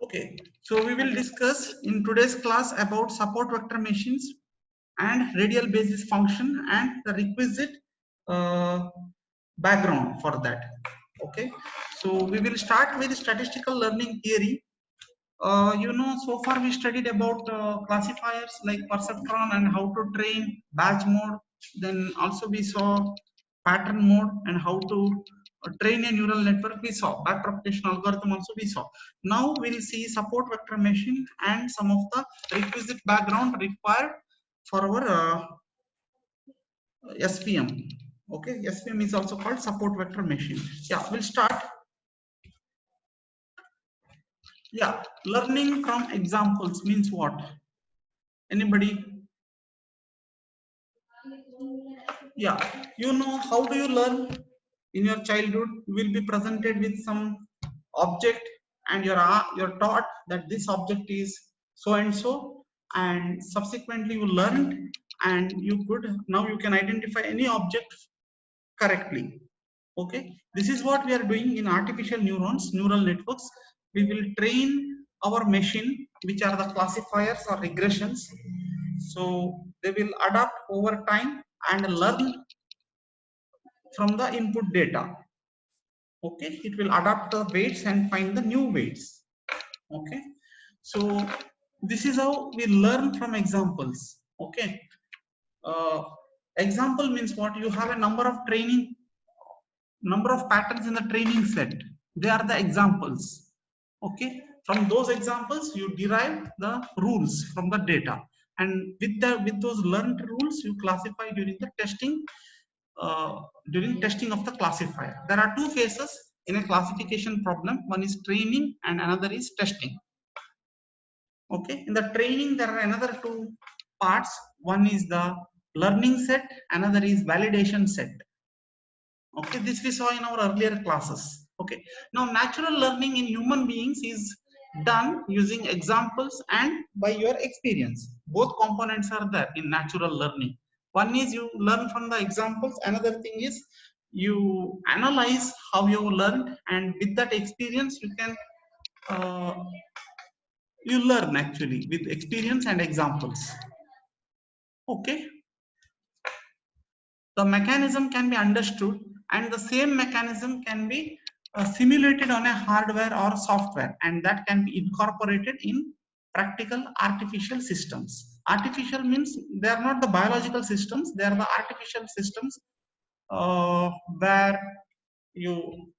Okay, so we will discuss in today's class about support vector machines and radial basis function and the requisite uh, background for that. Okay, so we will start with statistical learning theory. So far we studied about classifiers like perceptron and how to train batch mode. Then also we saw pattern mode and how to train a neural network. We saw backpropagation algorithm also we saw. Now we'll see support vector machine and some of the requisite background required for our SVM. Okay, SVM is also called support vector machine. Yeah, we'll start. Yeah, learning from examples means what? Anybody? Yeah, how do you learn in your childhood? You will be presented with some object and you're taught that this object is so and so, and subsequently you learned and now you can identify any object correctly. Okay, this is what we are doing in artificial neurons, neural networks. We will train our machine, which are the classifiers or regressions. So they will adapt over time and learn from the input data. Okay, it will adapt the weights and find the new weights. Okay, so this is how we learn from examples. Okay, uh, example means what? You have a number of patterns in the training set. They are the examples. Okay, from those examples you derive the rules from the data, and with those learned rules you classify during testing of the classifier. There are two phases in a classification problem. One is training and another is testing. Okay, in the training there are another two parts. One is the learning set, another is validation set. Okay, this we saw in our earlier classes. Okay, now natural learning in human beings is done using examples and by your experience. Both components are there in natural learning. One is you learn from the examples, another thing is you analyze how you learned, and with that experience you can uh, you learn actually with experience and examples. Okay, the mechanism can be understood, and the same mechanism can be simulated on a hardware or software, and that can be incorporated in practical artificial systems. Artificial means they are not the biological systems, they are the artificial systems where you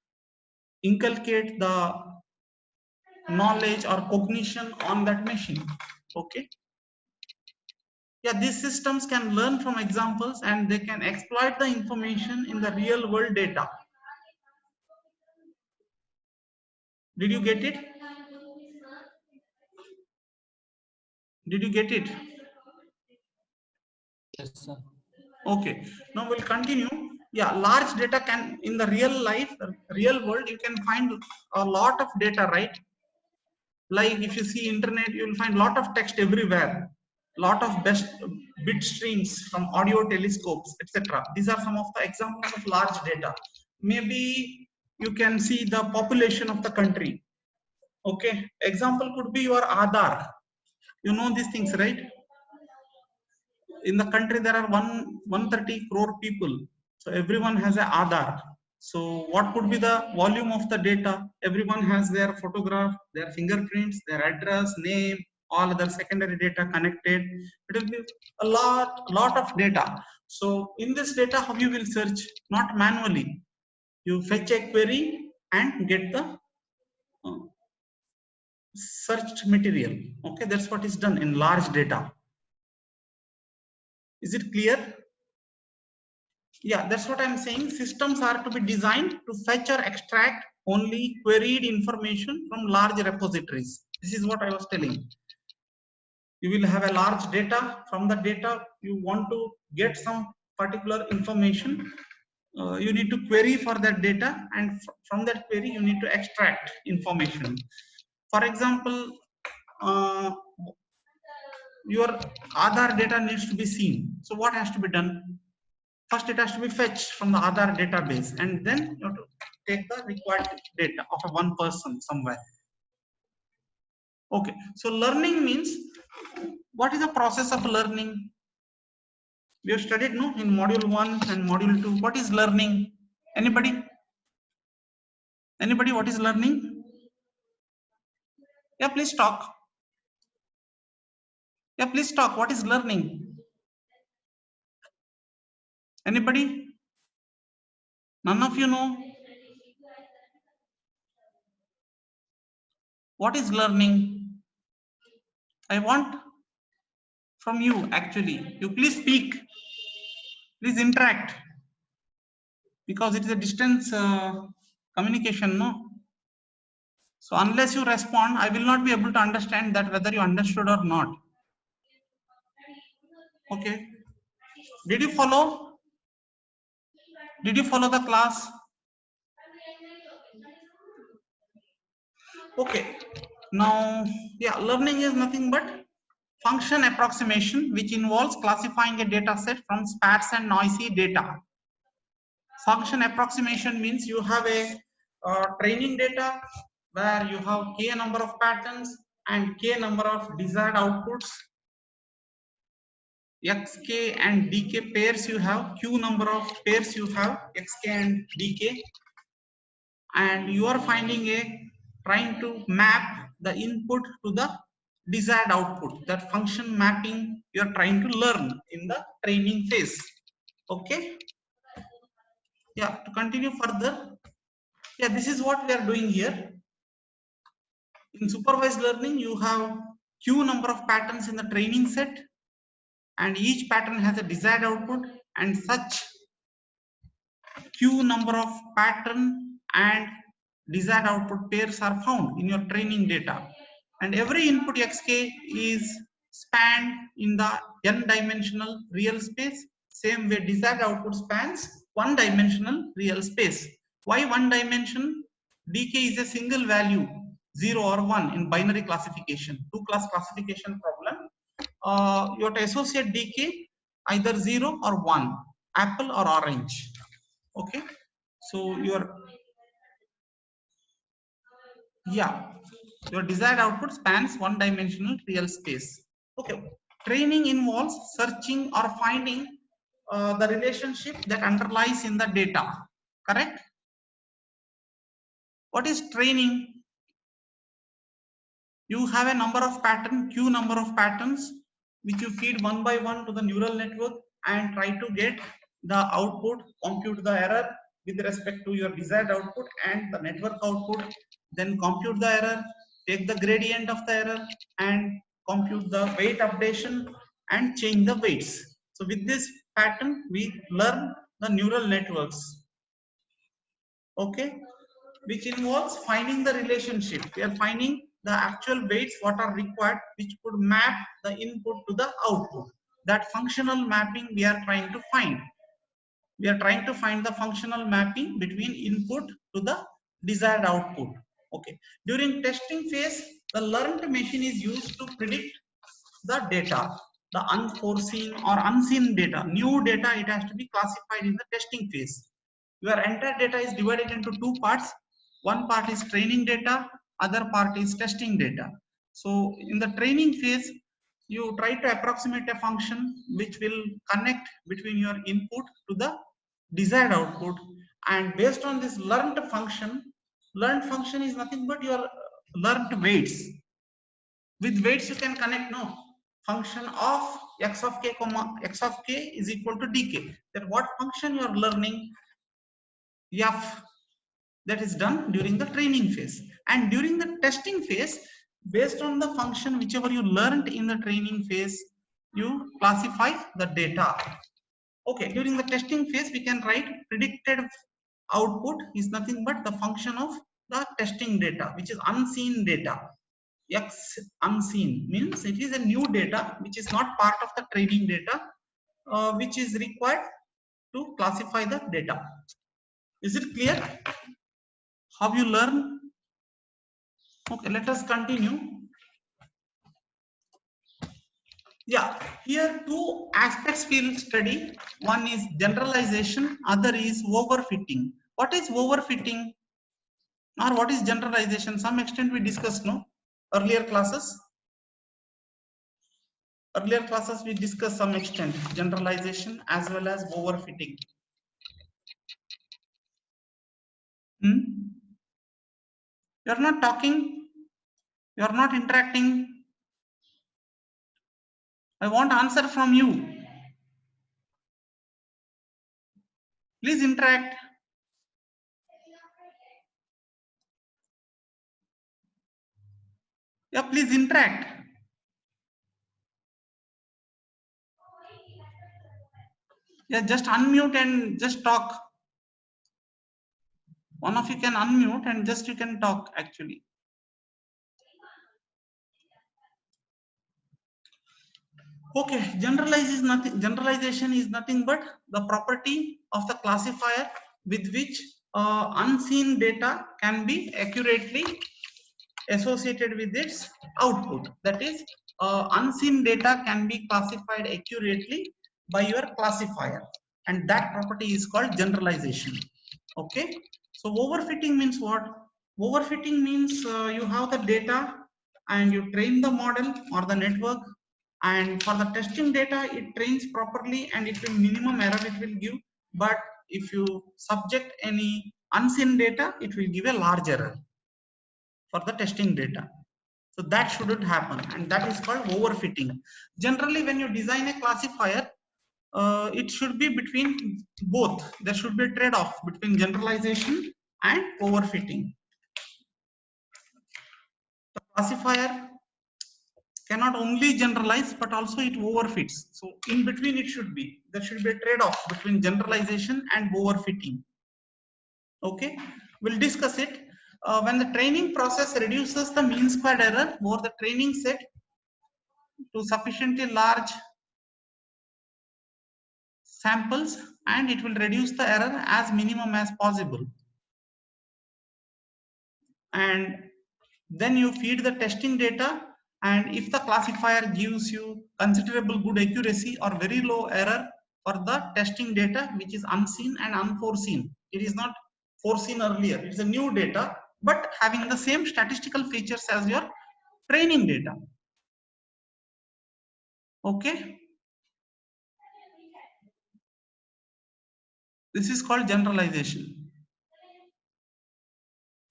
inculcate the knowledge or cognition on that machine. Okay, yeah, these systems can learn from examples and they can exploit the information in the real world data. Did you get it? Did you get it? Yes, sir. Okay, now we'll continue. Yeah, large data can, in the real life, real world, you can find a lot of data, right? Like if you see internet, you will find a lot of text everywhere, lot of best bit streams from audio telescopes, etc. These are some of the examples of large data. Maybe you can see the population of the country. Okay, example could be your Aadhaar. You know these things, right? In the country there are 130 crore people, so everyone has a Aadhaar. So what could be the volume of the data? Everyone has their photograph, their fingerprints, their address, name, all other secondary data connected. It will be a lot of data. So in this data, how you will search? Not manually, you fetch a query and get the uh, searched material. Okay, that's what is done in large data. Is it clear? Yeah, that's what I'm saying. Systems are to be designed to fetch or extract only queried information from large repositories. This is what I was telling. You will have a large data. From the data, you want to get some particular information. You need to query for that data, and from that query, you need to extract information. For example, your Aadhaar data needs to be seen. So what has to be done? First, it has to be fetched from the Aadhaar database, and then you have to take the required data of a one person somewhere. Okay, so learning means, what is the process of learning? We have studied no in module 1 and module 2. What is learning? Anybody? Anybody, what is learning? Yeah, please talk. Yeah, please talk. What is learning? Anybody? None of you know? What is learning? I want from you actually. You please speak. Please interact. Because it is a distance communication, no? So unless you respond, I will not be able to understand that whether you understood or not. Okay. Did you follow? Did you follow the class? Okay. Now, yeah, learning is nothing but function approximation, which involves classifying a data set from sparse and noisy data. Function approximation means you have a training data where you have k number of patterns and k number of desired outputs. Xk and dk pairs you have, q number of pairs you have, xk and dk, and you are trying to map the input to the desired output. That function mapping you are trying to learn in the training phase. Okay. Yeah, to continue further, yeah, this is what we are doing here. In supervised learning, you have q number of patterns in the training set, and each pattern has a desired output, and such q number of pattern and desired output pairs are found in your training data. And every input xk is spanned in the n-dimensional real space. Same way, desired output spans one-dimensional real space. Why one dimension? dk is a single value, 0 or 1 in binary classification, two-class classification problem. You have to associate dk either 0 or 1, apple or orange. Okay, so your desired output spans one-dimensional real space. Okay, training involves searching or finding the relationship that underlies in the data. Correct? What is training? You have a number of patterns, q number of patterns, which you feed one by one to the neural network and try to get the output, compute the error with respect to your desired output and the network output, then compute the error, take the gradient of the error and compute the weight updation and change the weights. So with this pattern, we learn the neural networks. Okay, which involves finding the relationship. We are finding the actual weights what are required, which could map the input to the output. That functional mapping we are trying to find. We are trying to find the functional mapping between input to the desired output. Okay. During testing phase, the learned machine is used to predict the data, the unforeseen or unseen data. New data, it has to be classified in the testing phase. Your entire data is divided into two parts. One part is training data, other part is testing data. So in the training phase, you try to approximate a function which will connect between your input to the desired output, and based on this learned function is nothing but your learned weights. With weights you can connect no function of x of k comma x of k is equal to dk. That what function you are learning, f, that is done during the training phase. And during the testing phase, based on the function whichever you learned in the training phase, you classify the data. Okay, during the testing phase we can write predicted output is nothing but the function of the testing data, which is unseen data. X unseen means it is a new data which is not part of the training data, which is required to classify the data. Is it clear? How you learn? Okay, let us continue. Yeah, here two aspects we'll study. One is generalization, other is overfitting. What is overfitting or what is generalization? Some extent we discussed, no? earlier classes? Earlier classes we discussed some extent generalization as well as overfitting. You are not talking, you are not interacting. I want answer from you. Please interact. Yeah, please interact. Yeah, just unmute and just talk. One of you can unmute and just you can talk actually. Okay, generalization is nothing but the property of the classifier with which unseen data can be accurately associated with its output. That is, unseen data can be classified accurately by your classifier, and that property is called generalization. Okay, so overfitting means what? Overfitting means you have the data and you train the model or the network, and for the testing data it trains properly and it will minimum error it will give, but if you subject any unseen data it will give a large error for the testing data. So that shouldn't happen, and that is called overfitting. Generally when you design a classifier, it should be between both. There should be a trade-off between generalization and overfitting. The classifier cannot only generalize but also it overfits. So in between there should be a trade-off between generalization and overfitting. Okay, we'll discuss it. When the training process reduces the mean squared error over the training set to sufficiently large samples, and it will reduce the error as minimum as possible, and then you feed the testing data, and if the classifier gives you considerable good accuracy or very low error for the testing data which is unseen and unforeseen, it is not foreseen earlier, it's a new data but having the same statistical features as your training data. Okay, this is called generalization.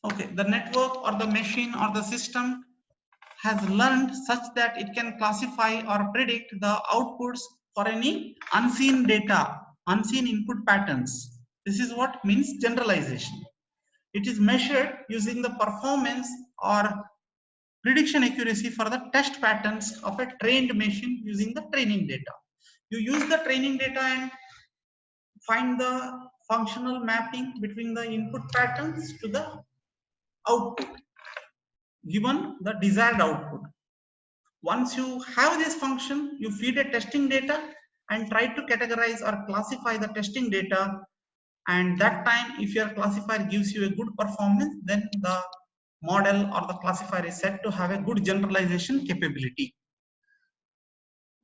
Okay, the network or the machine or the system has learned such that it can classify or predict the outputs for any unseen data, unseen input patterns. This is what means generalization. It is measured using the performance or prediction accuracy for the test patterns of a trained machine using the training data. You use the training data and find the functional mapping between the input patterns to the output, given the desired output. Once you have this function, you feed a testing data and try to categorize or classify the testing data, and that time if your classifier gives you a good performance, then the model or the classifier is said to have a good generalization capability.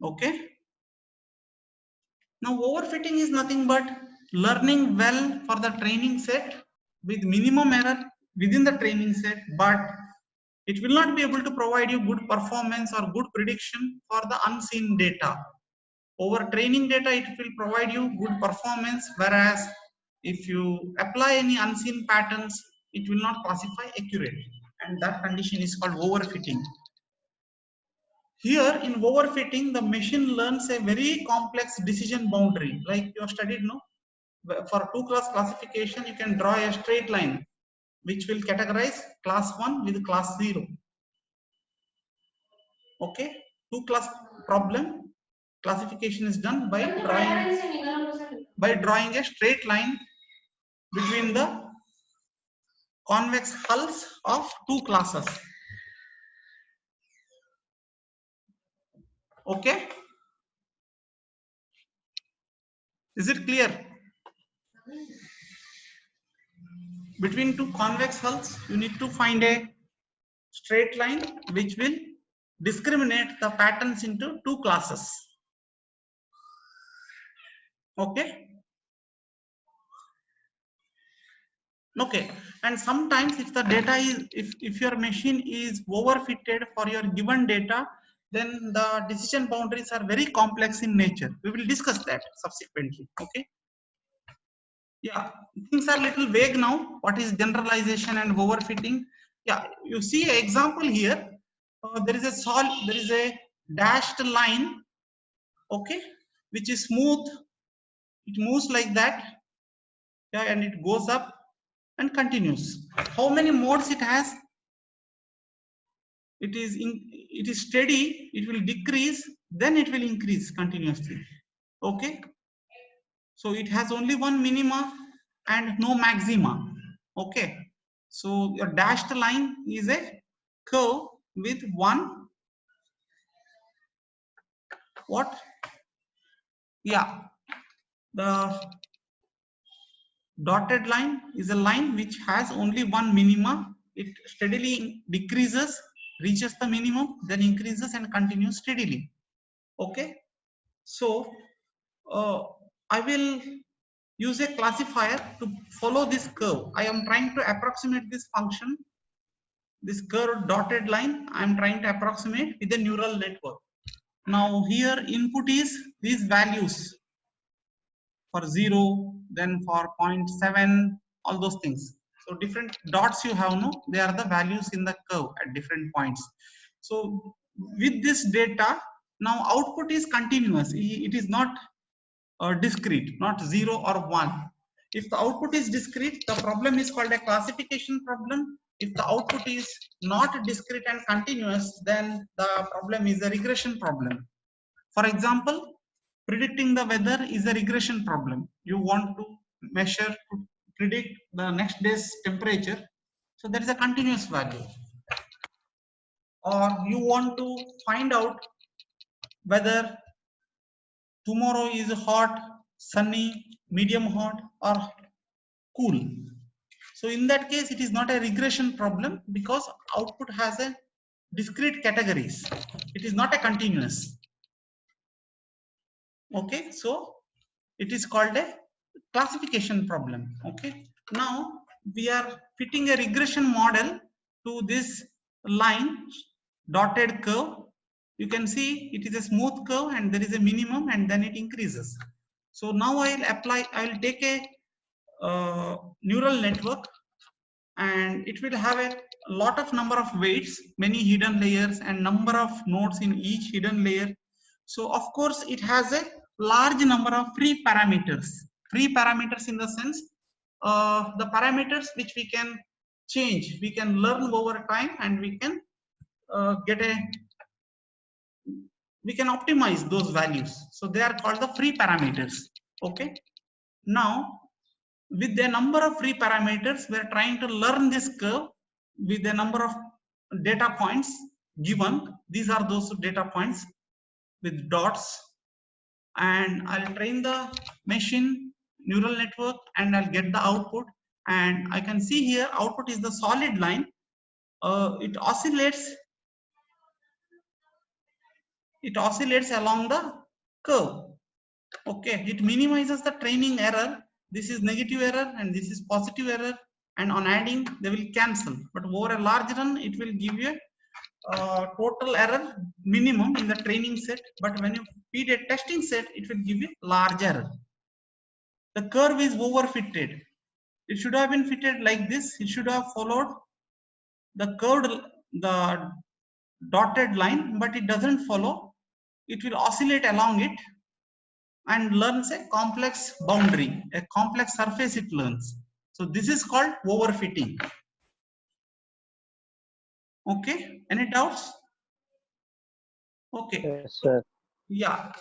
Okay, now overfitting is nothing but learning well for the training set with minimum error within the training set, but it will not be able to provide you good performance or good prediction for the unseen data. Over training data, it will provide you good performance, whereas if you apply any unseen patterns, it will not classify accurately, and that condition is called overfitting. Here in overfitting, the machine learns a very complex decision boundary, like you have studied, no? For two-class classification, you can draw a straight line which will categorize class 1 with class 0. Okay, two-class problem classification is done by drawing a straight line between the convex hulls of two classes. Okay, is it clear? Between two convex hulls, you need to find a straight line which will discriminate the patterns into two classes. Okay. Okay, And sometimes if the data is, if your machine is overfitted for your given data, then the decision boundaries are very complex in nature. We will discuss that subsequently. Okay. Yeah, things are little vague now. What is generalization and overfitting? Yeah, you see an example here. There is a dashed line, okay, which is smooth. It moves like that, yeah, and it goes up and continues. How many modes it has? It is steady. It will decrease, then it will increase continuously. Okay, so it has only one minima and no maxima. Okay, so your dashed line is a curve with one what? Yeah, the dotted line is a line which has only one minima. It steadily decreases, reaches the minimum, then increases and continues steadily. Okay, so I will use a classifier to follow this curve. I am trying to approximate this function, this curved dotted line. I am trying to approximate with a neural network. Now here input is these values for 0, then for 0.7, all those things. So different dots you have, no, they are the values in the curve at different points. So with this data, now output is continuous. It is not discrete, not 0 or 1. If the output is discrete, the problem is called a classification problem. If the output is not discrete and continuous, then the problem is a regression problem. For example, predicting the weather is a regression problem. You want to measure, to predict the next day's temperature. So there is a continuous value. Or you want to find out whether tomorrow is hot, sunny, medium hot, or cool. So in that case, it is not a regression problem because output has a discrete categories. It is not a continuous. Okay, so it is called a classification problem. Okay, now we are fitting a regression model to this line, dotted curve. You can see it is a smooth curve and there is a minimum and then it increases. So now I'll take a neural network, and it will have a lot of number of weights, many hidden layers and number of nodes in each hidden layer. So of course it has a large number of free parameters. Free parameters in the sense, the parameters which we can change, we can learn over time, and we can we can optimize those values. So they are called the free parameters. Okay, now with the number of free parameters, we are trying to learn this curve with the number of data points given. These are those data points with dots, and I'll train the machine neural network and I'll get the output. And I can see here output is the solid line. It oscillates along the curve. Okay, it minimizes the training error. This is negative error and this is positive error, and on adding they will cancel. But over a large run, it will give you a total error minimum in the training set. But when you feed a testing set, it will give you large error. The curve is overfitted. It should have been fitted like this. It should have followed the the dotted line, but it doesn't follow. It will oscillate along it and learns a complex boundary, a complex surface it learns. So this is called overfitting. Okay, any doubts? Okay. Yes, sir. Yeah,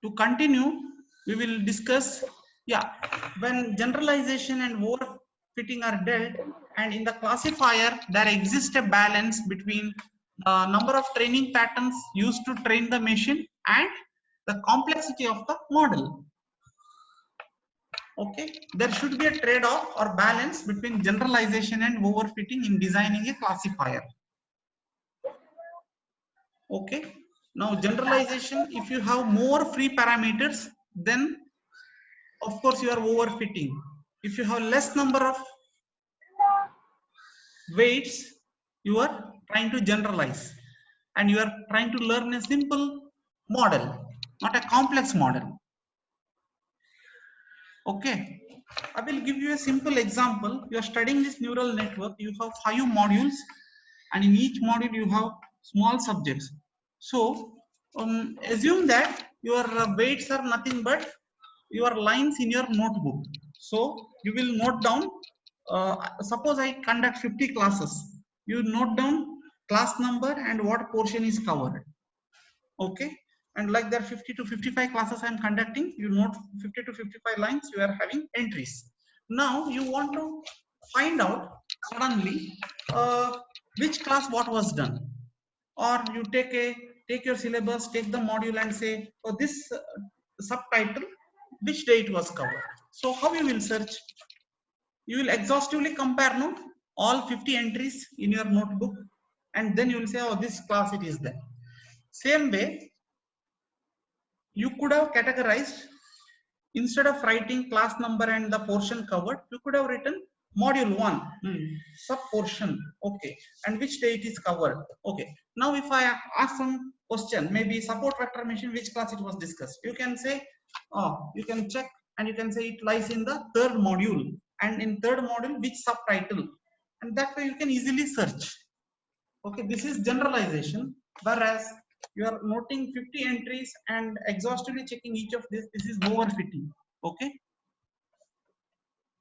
to continue, we will discuss, yeah, when generalization and overfitting are dealt, and in the classifier there exists a balance between the number of training patterns used to train the machine and the complexity of the model. Okay, there should be a trade-off or balance between generalization and overfitting in designing a classifier. Okay, now generalization, if you have more free parameters, then of course you are overfitting. If you have less number of weights you are trying to generalize, and you are trying to learn a simple model, not a complex model. Okay, I will give you a simple example. You are studying this neural network. You have 5 modules, and in each module you have small subjects. So assume that your weights are nothing but your lines in your notebook. So you will note down, suppose I conduct 50 classes, you note down class number and what portion is covered. Okay, and like there are 50 to 55 classes I am conducting, you note 50 to 55 lines, you are having entries. Now you want to find out suddenly which class what was done, or you take your syllabus, take the module and say, oh, this subtitle, which day it was covered. So how you will search? You will exhaustively compare, no, all 50 entries in your notebook, and then you will say, oh, this class it is there. Same way you could have categorized, instead of writing class number and the portion covered, you could have written module 1 sub portion, okay, and which day it is covered. Okay, now if I ask some question, maybe support vector machine, which class it was discussed, you can say, you can check and you can say it lies in the 3rd module, and in 3rd module which subtitle, and that way you can easily search. Okay, this is generalization, whereas you are noting 50 entries and exhaustively checking each of this is overfitting. Okay.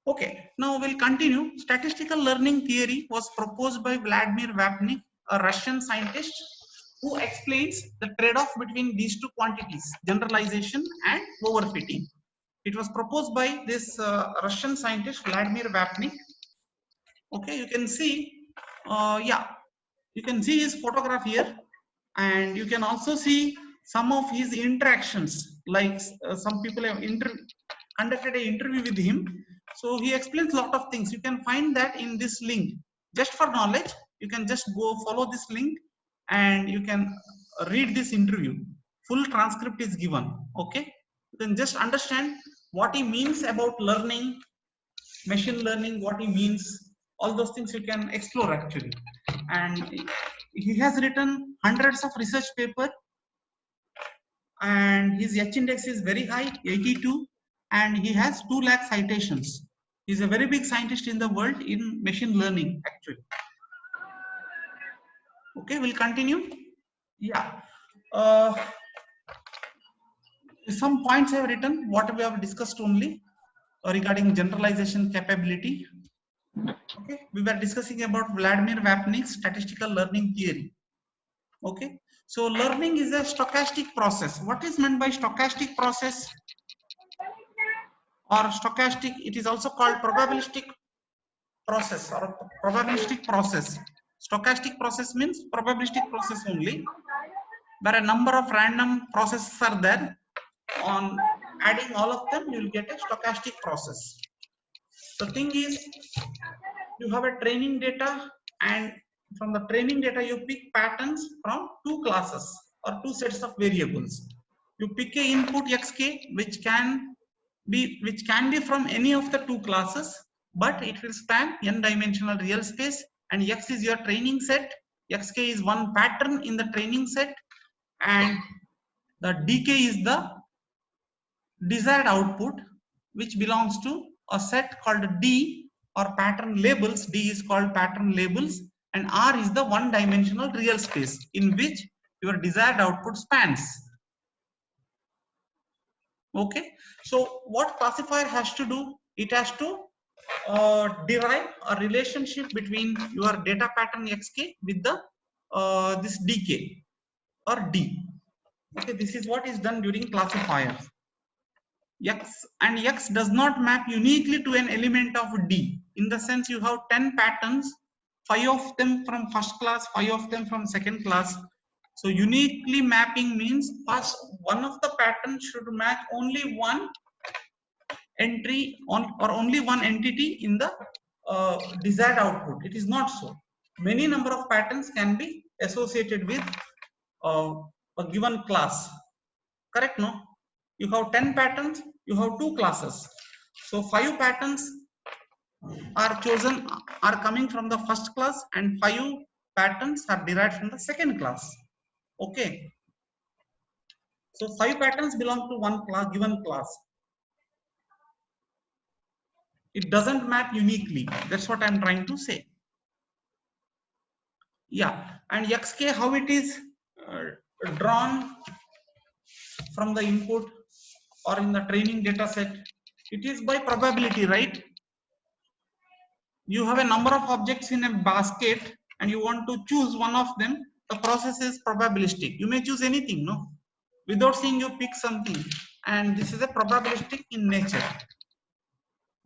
Okay, now we'll continue. Statistical learning theory was proposed by Vladimir Vapnik, a Russian scientist, who explains the trade-off between these two quantities, generalization and overfitting. It was proposed by this Russian scientist Vladimir Vapnik. Okay, you can see, yeah, you can see his photograph here, and you can also see some of his interactions, like some people have conducted an interview with him. So he explains a lot of things. You can find that in this link. Just for knowledge, you can just go follow this link and you can read this interview. Full transcript is given. Okay, you can just understand what he means about learning, machine learning, what he means, all those things you can explore actually. And he has written hundreds of research papers, and his H index is very high, 82, and he has 2 lakh citations. He's a very big scientist in the world in machine learning actually. Okay, we'll continue. Yeah, some points I have written, what we have discussed only regarding generalization capability. Okay, we were discussing about Vladimir Vapnik's statistical learning theory. Okay, so learning is a stochastic process. What is meant by stochastic process or stochastic? It is also called probabilistic process or probabilistic process. Stochastic process means probabilistic process only, where a number of random processes are there. On adding all of them, you will get a stochastic process. The thing is, you have a training data, and from the training data you pick patterns from 2 classes or 2 sets of variables. You pick a input xk which can be from any of the 2 classes, but it will span n dimensional real space, and x is your training set, xk is one pattern in the training set, and the dk is the desired output, which belongs to a set called D or pattern labels. D is called pattern labels, and R is the one dimensional real space in which your desired output spans. Okay, so what classifier has to do? It has to derive a relationship between your data pattern xk with the this dk or D. Okay, this is what is done during classifiers. X and X does not map uniquely to an element of D. In the sense, you have 10 patterns, 5 of them from first class, 5 of them from second class. So uniquely mapping means first one of the patterns should match only one entry on or only one entity in the desired output. It is not so. Many number of patterns can be associated with a given class. Correct, no? You have 10 patterns, you have 2 classes. So 5 patterns are chosen are coming from the first class and 5 patterns are derived from the second class. Okay, so 5 patterns belong to one class, given class. It doesn't map uniquely. That's what I'm trying to say. Yeah, and xk, how it is drawn from the input or in the training data set, it is by probability, right? You have a number of objects in a basket and you want to choose one of them. The process is probabilistic. You may choose anything, no, without seeing you pick something, and this is a probabilistic in nature.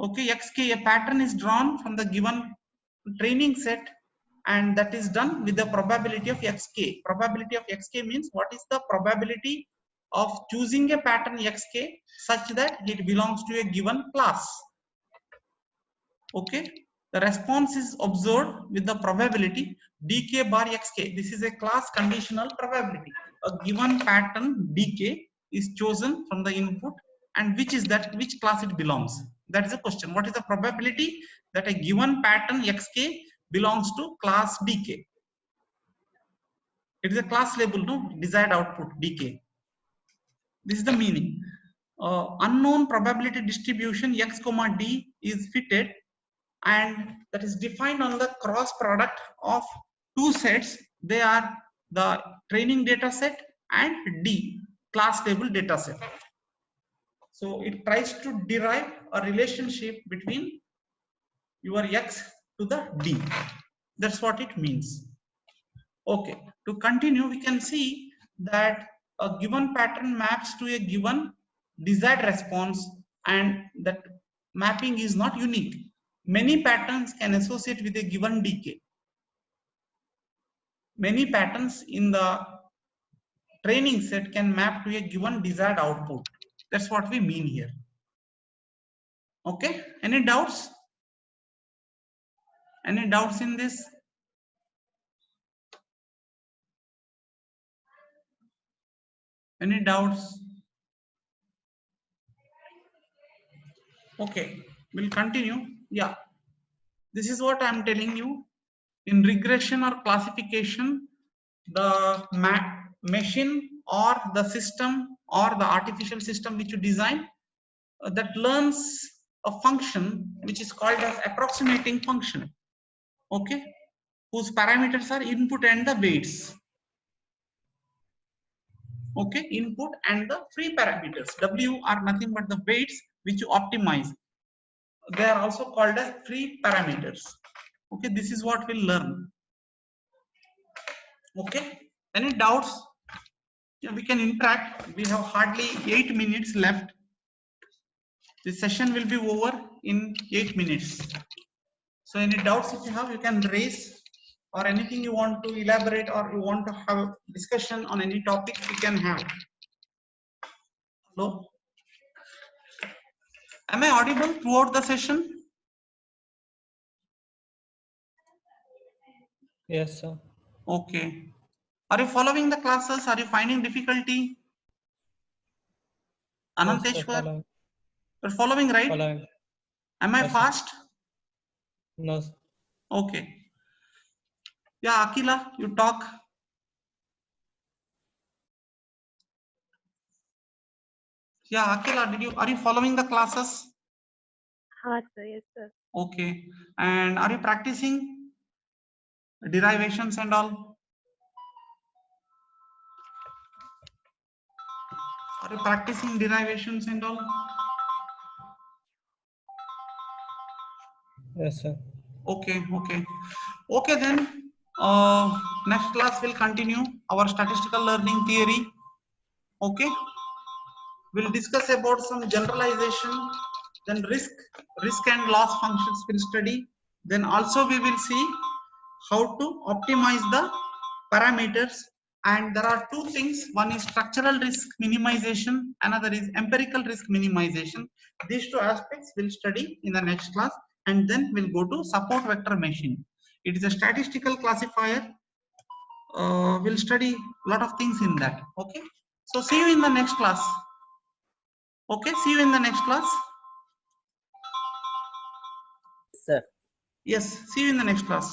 Okay, xk, a pattern is drawn from the given training set, and that is done with the probability of xk. Probability of xk means what is the probability of choosing a pattern xk such that it belongs to a given class. Okay, the response is observed with the probability dk bar xk. This is a class conditional probability. A given pattern dk is chosen from the input, and which is that, which class it belongs. That is the question. What is the probability that a given pattern xk belongs to class dk? It is a class label, no, desired output dk. This is the meaning. Unknown probability distribution x comma d is fitted, and that is defined on the cross product of two sets. They are the training data set and D, class label data set. So it tries to derive a relationship between your X to the D. That's what it means. Okay, to continue, we can see that a given pattern maps to a given desired response, and that mapping is not unique. Many patterns can associate with a given dk. Many patterns in the training set can map to a given desired output. That's what we mean here. Okay, any doubts? Any doubts in this? Any doubts? Okay, we'll continue. Yeah, this is what I'm telling you. In regression or classification, the machine or the system or the artificial system which you design that learns a function which is called as approximating function, okay, whose parameters are input and the weights. Okay, input and the free parameters. W are nothing but the weights which you optimize. They are also called as free parameters. Okay, this is what we'll learn. Okay, any doubts? Yeah, we can interact. We have hardly 8 minutes left. The session will be over in 8 minutes. So any doubts if you have, you can raise, or anything you want to elaborate, or you want to have a discussion on any topic, we can have. Hello? Am I audible throughout the session? Yes, sir. Okay. Are you following the classes? Are you finding difficulty? Ananteshwar? Yes, You're following, right? following. Am I Yes, fast? No, sir. Okay. Yeah, Akila, you talk. Yeah, Akila, are you following the classes? Sir, yes, sir. Okay. And are you practicing derivations and all? Are you practicing derivations and all? Yes, sir. Okay, okay. Okay then, next class will continue our statistical learning theory. Okay. We'll discuss about some generalization, then risk and loss functions we'll study. Then also we will see how to optimize the parameters. And there are two things. One is structural risk minimization, another is empirical risk minimization. These two aspects we'll study in the next class, and then we'll go to support vector machine. It is a statistical classifier. We'll study a lot of things in that. Okay, so see you in the next class. Okay, see you in the next class. Sir. Yes, see you in the next class.